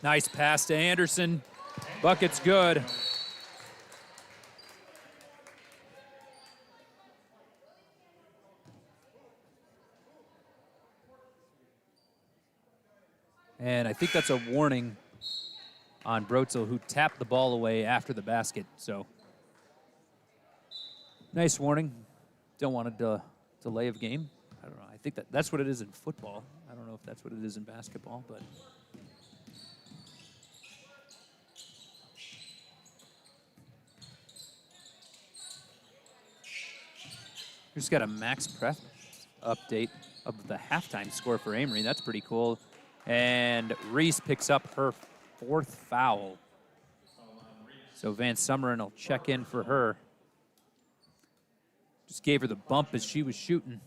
Nice pass to Anderson. Bucket's good. And I think that's a warning on Brotzel, who tapped the ball away after the basket. So nice warning. Don't want a delay of game. I don't know. I think that's what it is in football. I don't know if that's what it is in basketball, but just got a max prep update of the halftime score for Amery. That's pretty cool. And Reese picks up her 4th foul. So Van Summeren will check in for her. Just gave her the bump as she was shooting.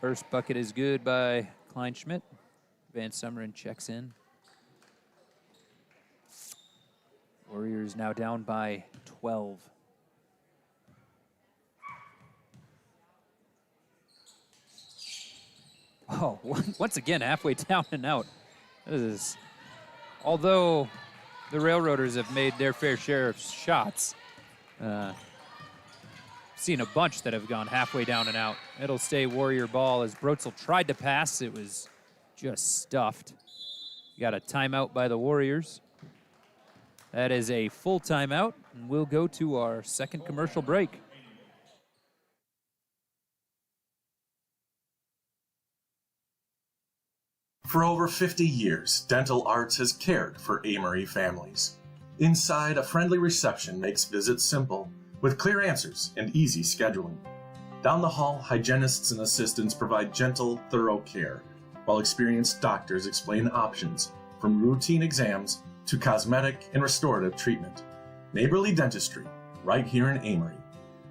First bucket is good by Kleinschmidt. Van Summeren checks in. Warriors now down by 12. Oh, once again, halfway down and out. This is, although the Railroaders have made their fair share of shots, seen a bunch that have gone halfway down and out. It'll stay Warrior ball as Brotzel tried to pass. It was just stuffed. Got a timeout by the Warriors. That is a full timeout, and we'll go to our second commercial break. For over 50 years, Dental Arts has cared for Amery families. Inside, a friendly reception makes visits simple, with clear answers and easy scheduling. Down the hall, hygienists and assistants provide gentle, thorough care, while experienced doctors explain options, from routine exams to cosmetic and restorative treatment. Neighborly dentistry, right here in Amery.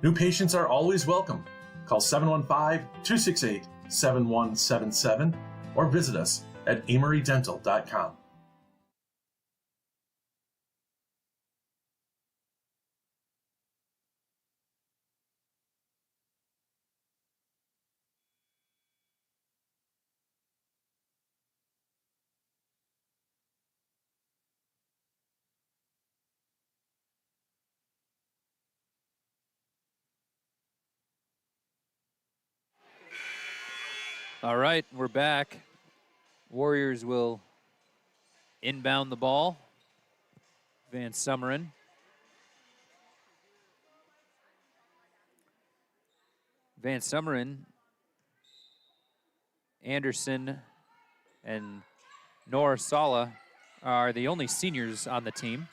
New patients are always welcome. Call 715-268-7177 or visit us at amerydental.com. All right, we're back. Warriors will inbound the ball. Van Summeren. Van Summeren, Anderson, and Nora Sala are the only seniors on the team.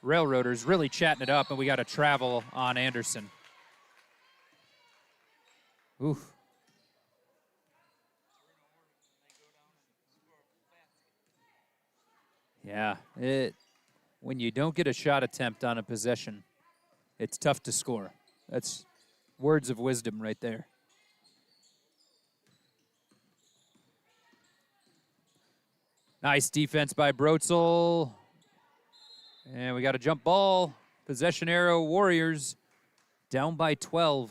Railroaders really chatting it up, and we got a travel on Anderson. Oof. Yeah, when you don't get a shot attempt on a possession, it's tough to score. That's words of wisdom right there. Nice defense by Brotzel. And we got a jump ball. Possession arrow, Warriors down by 12.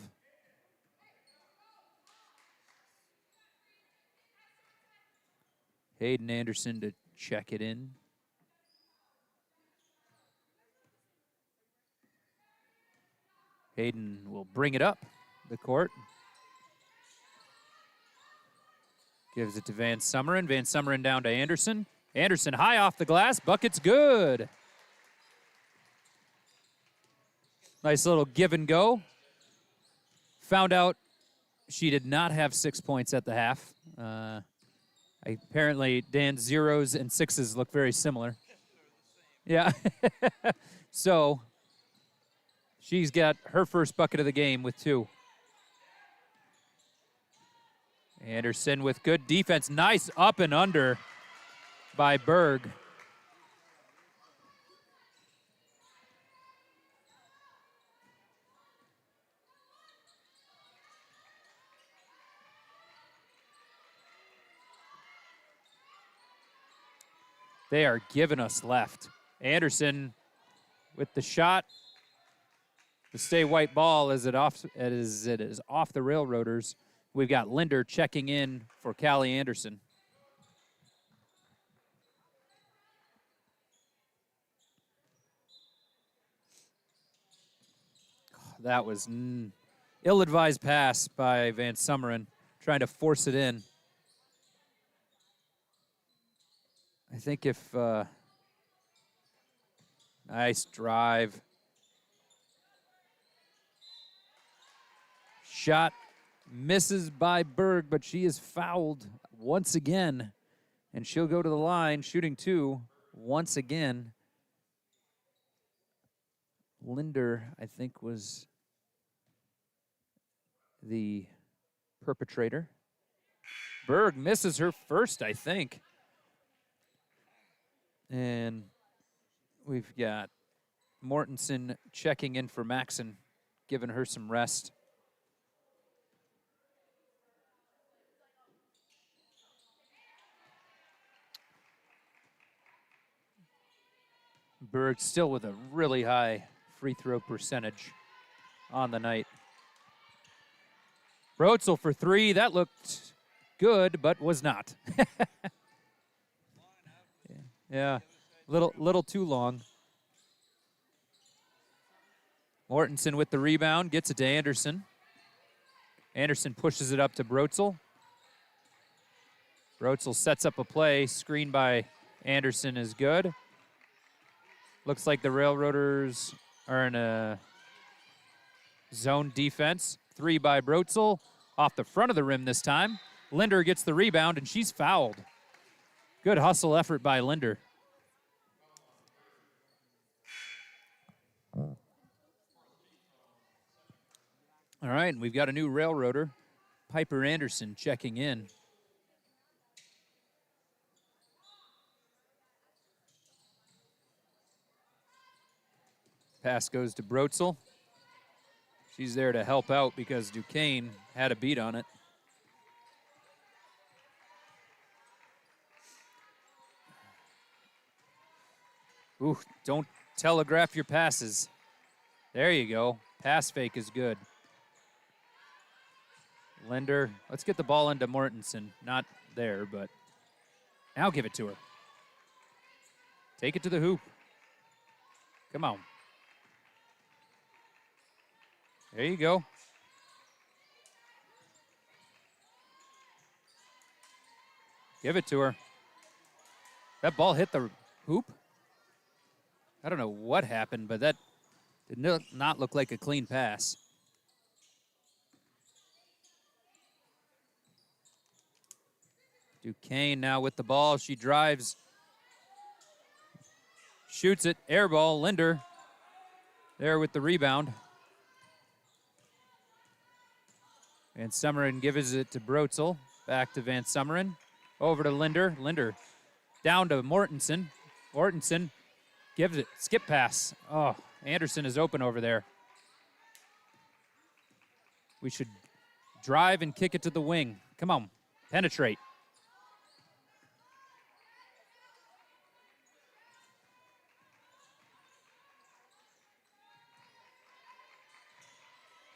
Hayden Anderson to check it in. Hayden will bring it up the court. Gives it to Van Summeren. Van Summeren down to Anderson. Anderson high off the glass. Bucket's good. Nice little give and go. Found out she did not have 6 points at the half. Apparently, Dan's zeros and sixes look very similar. Yeah. So, she's got her first bucket of the game with 2. Anderson with good defense. Nice up and under by Berg. They are giving us left. Anderson with the shot. The stay white ball as it is off the Railroaders. We've got Linder checking in for Callie Anderson. that was ill-advised pass by Van Summeren, trying to force it in. I think if nice drive. Shot misses by Berg, but she is fouled once again. And she'll go to the line, shooting 2 once again. Linder, I think, was the perpetrator. Berg misses her first, I think. And we've got Mortensen checking in for Maxon, giving her some rest. Berg still with a really high free throw percentage on the night. Brotzel for 3. That looked good, but was not. Yeah, little too long. Mortensen with the rebound, gets it to Anderson. Anderson pushes it up to Brotzel. Brotzel sets up a play. Screen by Anderson is good. Looks like the Railroaders are in a zone defense. 3 by Brotzel. Off the front of the rim this time. Linder gets the rebound, and she's fouled. Good hustle effort by Linder. All right, and we've got a new Railroader, Piper Anderson, checking in. Pass goes to Brotzel. She's there to help out because Duquesne had a beat on it. Ooh, don't telegraph your passes. There you go. Pass fake is good. Linder, let's get the ball into Mortensen. Not there, but now give it to her. Take it to the hoop. Come on. There you go. Give it to her. That ball hit the hoop. I don't know what happened, but that did not look like a clean pass. Duquesne now with the ball. She drives. Shoots it. Air ball. Linder there with the rebound. Van Summeren gives it to Brotzel. Back to Van Summeren. Over to Linder. Linder down to Mortensen. Mortensen gives it. Skip pass. Oh, Anderson is open over there. We should drive and kick it to the wing. Come on. Penetrate.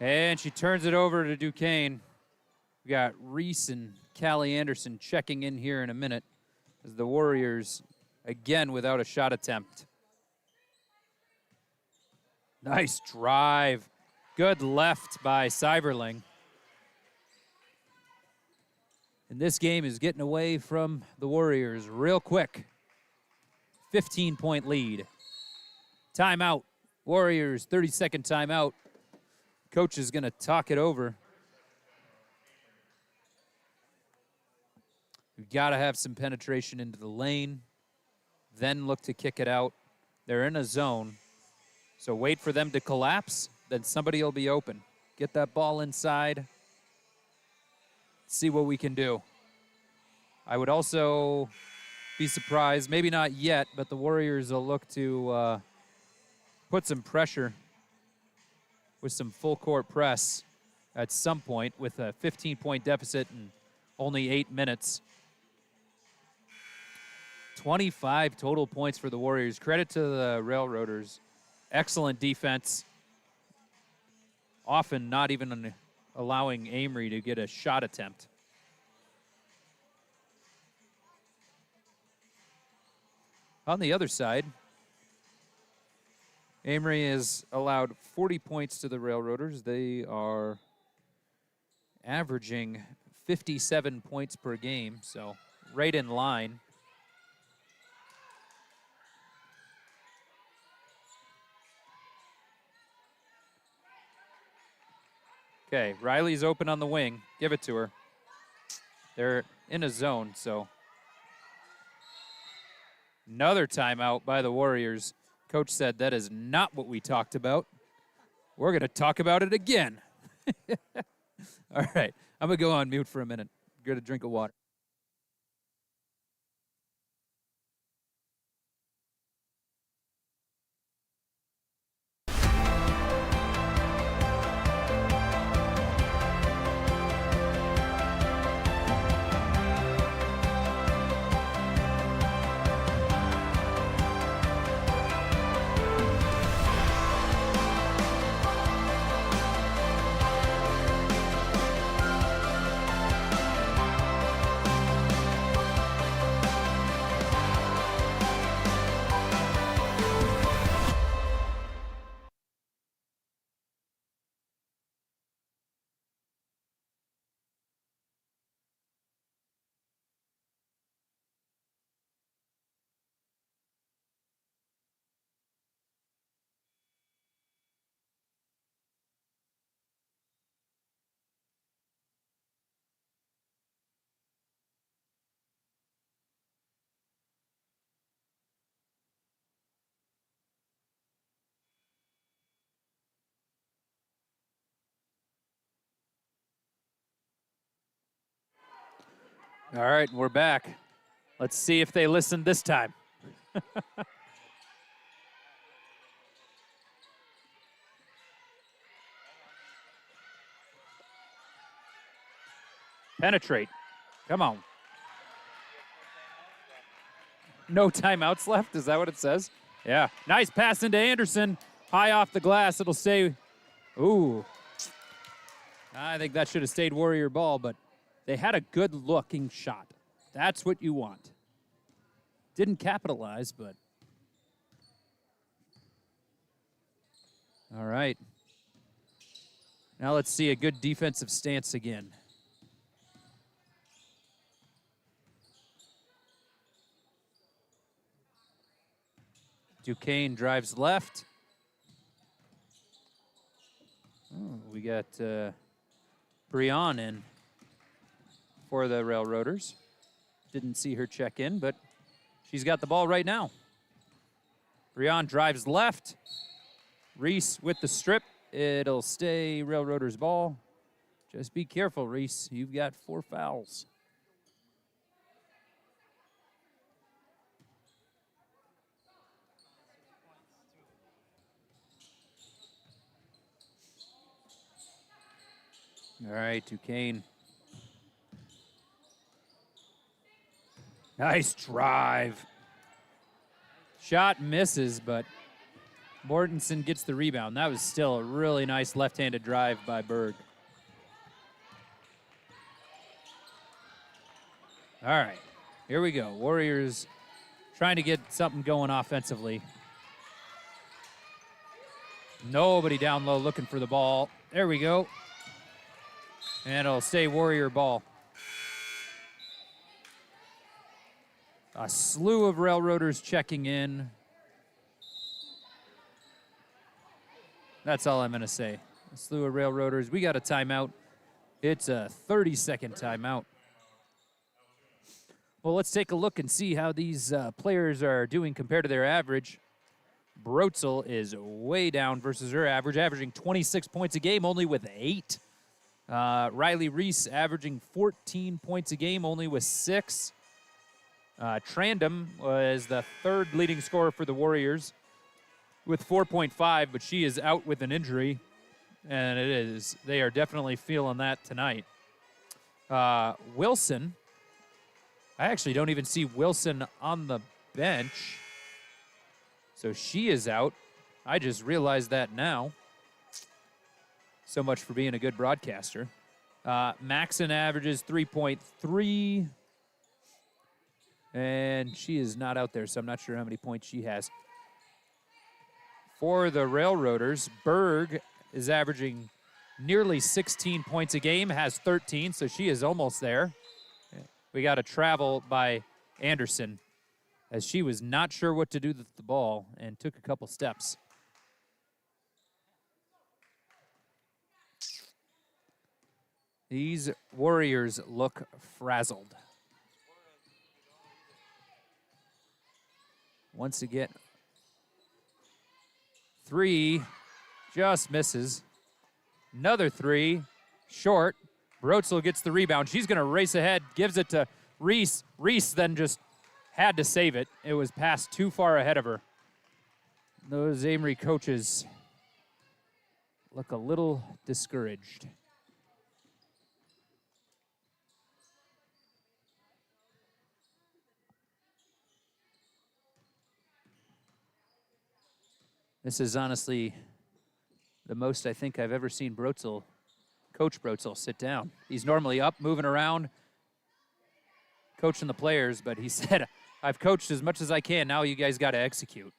And she turns it over to Duquesne. We got Reese and Callie Anderson checking in here in a minute as the Warriors, again, without a shot attempt. Nice drive. Good left by Seiberling. And this game is getting away from the Warriors real quick. 15-point lead. Timeout. Warriors, 30-second timeout. Coach is going to talk it over. We've got to have some penetration into the lane, then look to kick it out. They're in a zone, so wait for them to collapse, then somebody will be open. Get that ball inside, see what we can do. I would also be surprised, maybe not yet, but the Warriors will look to put some pressure with some full court press at some point with a 15-point deficit in only 8 minutes. 25 total points for the Warriors. Credit to the Railroaders. Excellent defense. Often not even allowing Amery to get a shot attempt. On the other side, Amery has allowed 40 points to the Railroaders. They are averaging 57 points per game, so right in line. Okay, Riley's open on the wing. Give it to her. They're in a zone, so. Another timeout by the Warriors. Coach said that is not what we talked about. We're going to talk about it again. All right, I'm going to go on mute for a minute. Get a drink of water. All right, we're back. Let's see if they listen this time. Penetrate. Come on. No timeouts left? Is that what it says? Yeah. Nice pass into Anderson. High off the glass. It'll stay. Ooh. I think that should have stayed Warrior ball, but they had a good-looking shot. That's what you want. Didn't capitalize, but. All right. Now let's see a good defensive stance again. Duquesne drives left. Oh, we got Brian in for the Railroaders. Didn't see her check in, but she's got the ball right now. Brian drives left. Reese with the strip. It'll stay Railroaders ball. Just be careful, Reese. You've got 4 fouls. All right, Duquesne. Nice drive. Shot misses, but Mortensen gets the rebound. That was still a really nice left-handed drive by Berg. All right, here we go. Warriors trying to get something going offensively. Nobody down low looking for the ball. There we go. And it'll stay Warrior ball. A slew of Railroaders checking in. That's all I'm going to say. A slew of Railroaders. We got a timeout. It's a 30-second timeout. Well, let's take a look and see how these players are doing compared to their average. Brotzel is way down versus her average, averaging 26 points a game, only with 8. Riley Reese averaging 14 points a game, only with 6. Trandom was the 3rd leading scorer for the Warriors with 4.5, but she is out with an injury, and they are definitely feeling that tonight. Wilson, I actually don't even see Wilson on the bench, so she is out. I just realized that now. So much for being a good broadcaster. Maxon averages 3.3. And she is not out there, so I'm not sure how many points she has. For the Railroaders, Berg is averaging nearly 16 points a game, has 13, so she is almost there. We got a travel by Anderson, as she was not sure what to do with the ball and took a couple steps. These Warriors look frazzled. Once again, 3 just misses. Another 3, short. Brotzel gets the rebound. She's going to race ahead, gives it to Reese. Reese then just had to save it. It was passed too far ahead of her. Those Amery coaches look a little discouraged. This is honestly the most I think I've ever seen Brotzel, Coach Brotzel, sit down. He's normally up, moving around, coaching the players, but he said, I've coached as much as I can. Now you guys got to execute.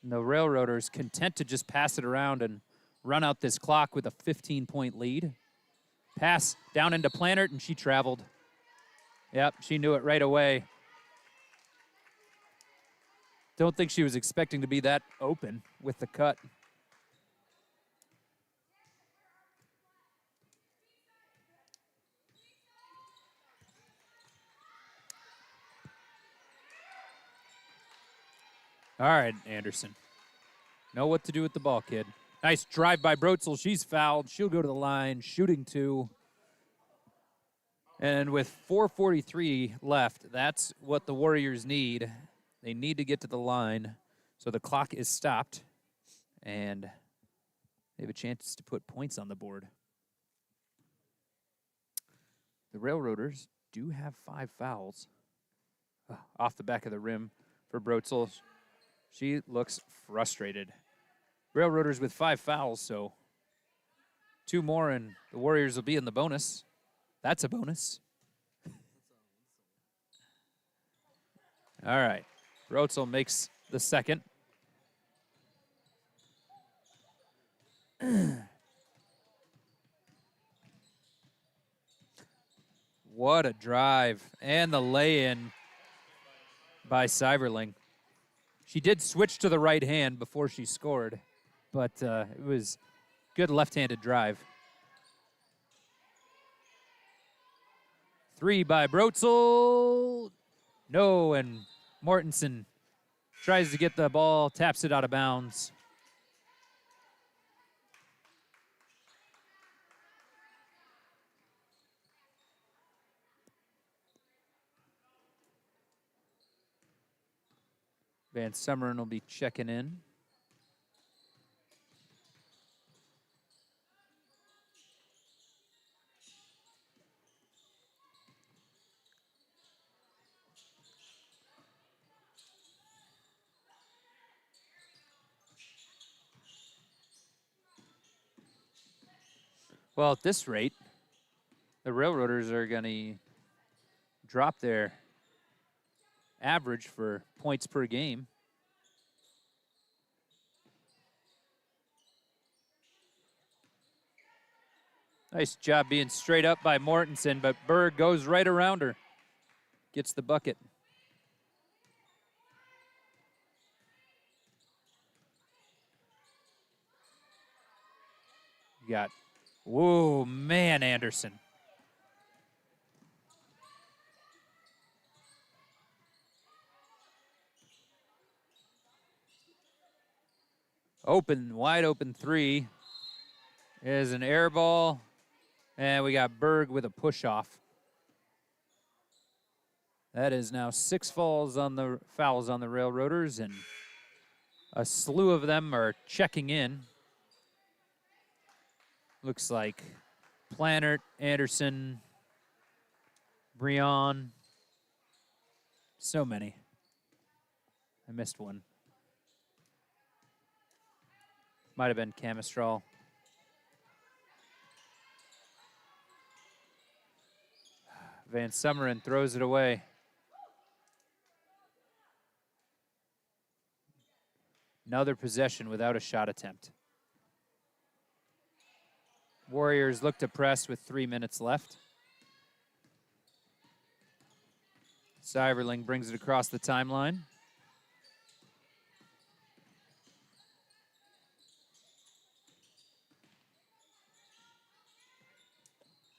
And the Railroaders content to just pass it around and run out this clock with a 15-point lead. Pass down into Plannert, and she traveled. Yep, she knew it right away. Don't think she was expecting to be that open with the cut. All right, Anderson. Know what to do with the ball, kid. Nice drive by Brotzel. She's fouled. She'll go to the line, shooting 2. And with 4:43 left, that's what the Warriors need. They need to get to the line. So the clock is stopped, and they have a chance to put points on the board. The Railroaders do have 5 fouls. Off the back of the rim for Brotzel. She looks frustrated. Railroaders with 5 fouls, so 2 more, and the Warriors will be in the bonus. That's a bonus. All right. Brotzel makes the second. What a drive. And the lay-in by Seiberling. She did switch to the right hand before she scored, but it was good left-handed drive. 3 by Brotzel. No, and Mortensen tries to get the ball, taps it out of bounds. Van Summeren will be checking in. Well, at this rate, the Railroaders are going to drop their average for points per game. Nice job being straight up by Mortensen, but Berg goes right around her. Gets the bucket. You got, whoa, man, Anderson. Open, wide open 3 is an air ball. And we got Berg with a push-off. That is now 6 fouls on the Railroaders, and a slew of them are checking in. Looks like Plannert, Anderson, Brion. So many. I missed one. Might have been Camistral. Van Sumeren throws it away. Another possession without a shot attempt. Warriors look to press with 3 minutes left. Seiberling brings it across the timeline.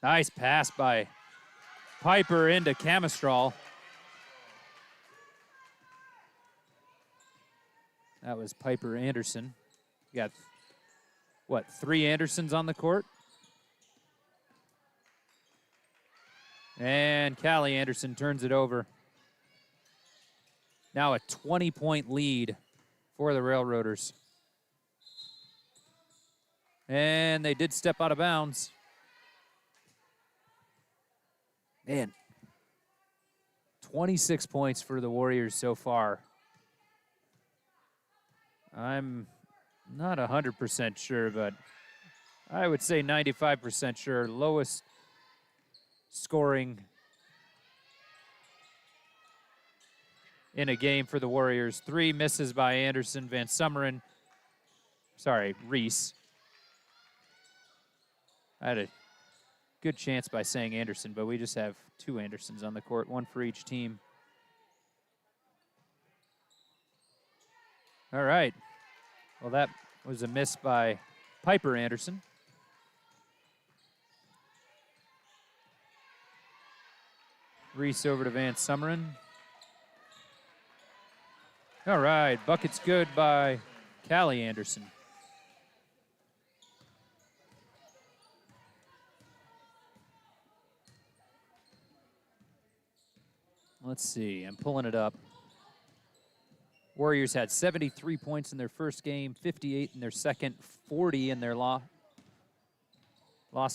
Nice pass by Piper into Camistral. That was Piper Anderson. You got, what, 3 Andersons on the court? And Callie Anderson turns it over. Now a 20-point lead for the Railroaders. And they did step out of bounds. Man, 26 points for the Warriors so far. I'm not 100% sure, but I would say 95% sure. Lowest scoring in a game for the Warriors. 3 misses by Anderson, Van Sumeren. Sorry, Reese. I had a good chance by saying Anderson, but we just have 2 Andersons on the court, 1 for each team. All right. Well, that was a miss by Piper Anderson. Reese over to Van Sumeren. All right, bucket's good by Callie Anderson. Let's see, I'm pulling it up. Warriors had 73 points in their first game, 58 in their second, 40 in their loss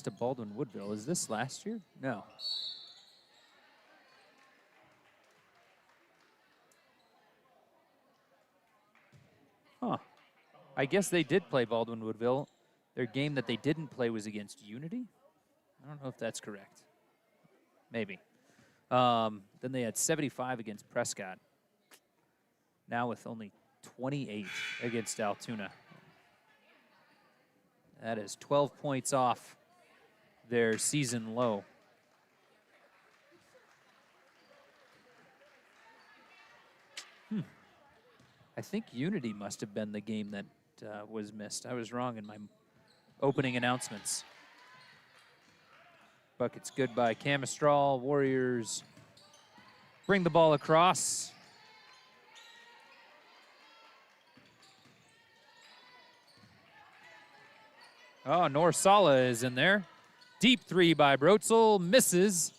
to Baldwin-Woodville. Is this last year? No. Huh. I guess they did play Baldwin-Woodville. Their game that they didn't play was against Unity. I don't know if that's correct. Maybe. Then they had 75 against Prescott. Now with only 28 against Altoona. That is 12 points off their season low. I think Unity must have been the game that was missed. I was wrong in my opening announcements. Bucket's good by Camistral. Warriors bring the ball across. Oh, Norsala is in there. Deep 3 by Brotzel. Misses.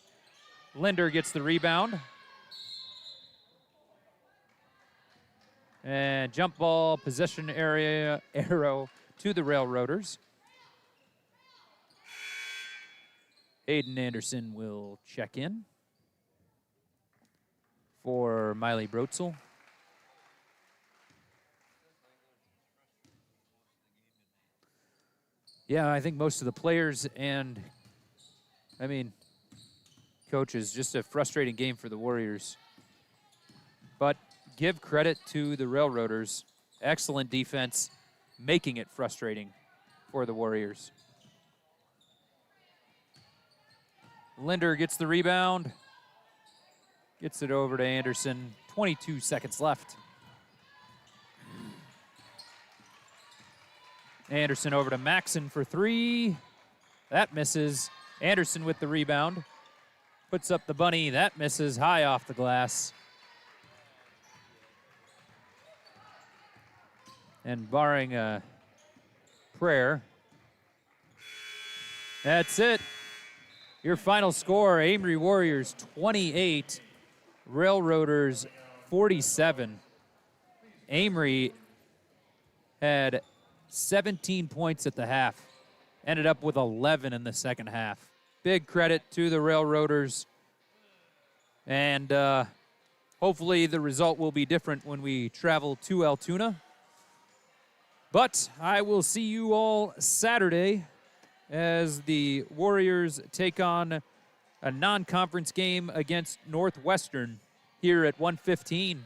Linder gets the rebound. And jump ball, possession area, arrow to the Railroaders. Aiden Anderson will check in for Miley Brotzel. Yeah, I think most of the players and, coaches, just a frustrating game for the Warriors. But give credit to the Railroaders. Excellent defense, making it frustrating for the Warriors. Linder gets the rebound. Gets it over to Anderson. 22 seconds left. Anderson over to Maxson for 3. That misses. Anderson with the rebound. Puts up the bunny. That misses high off the glass. And barring a prayer, that's it. Your final score, Amery Warriors 28, Railroaders 47. Amery had 17 points at the half, ended up with 11 in the second half. Big credit to the Railroaders, and hopefully the result will be different when we travel to Altoona. But I will see you all Saturday as the Warriors take on a non-conference game against Northwestern here at 1:15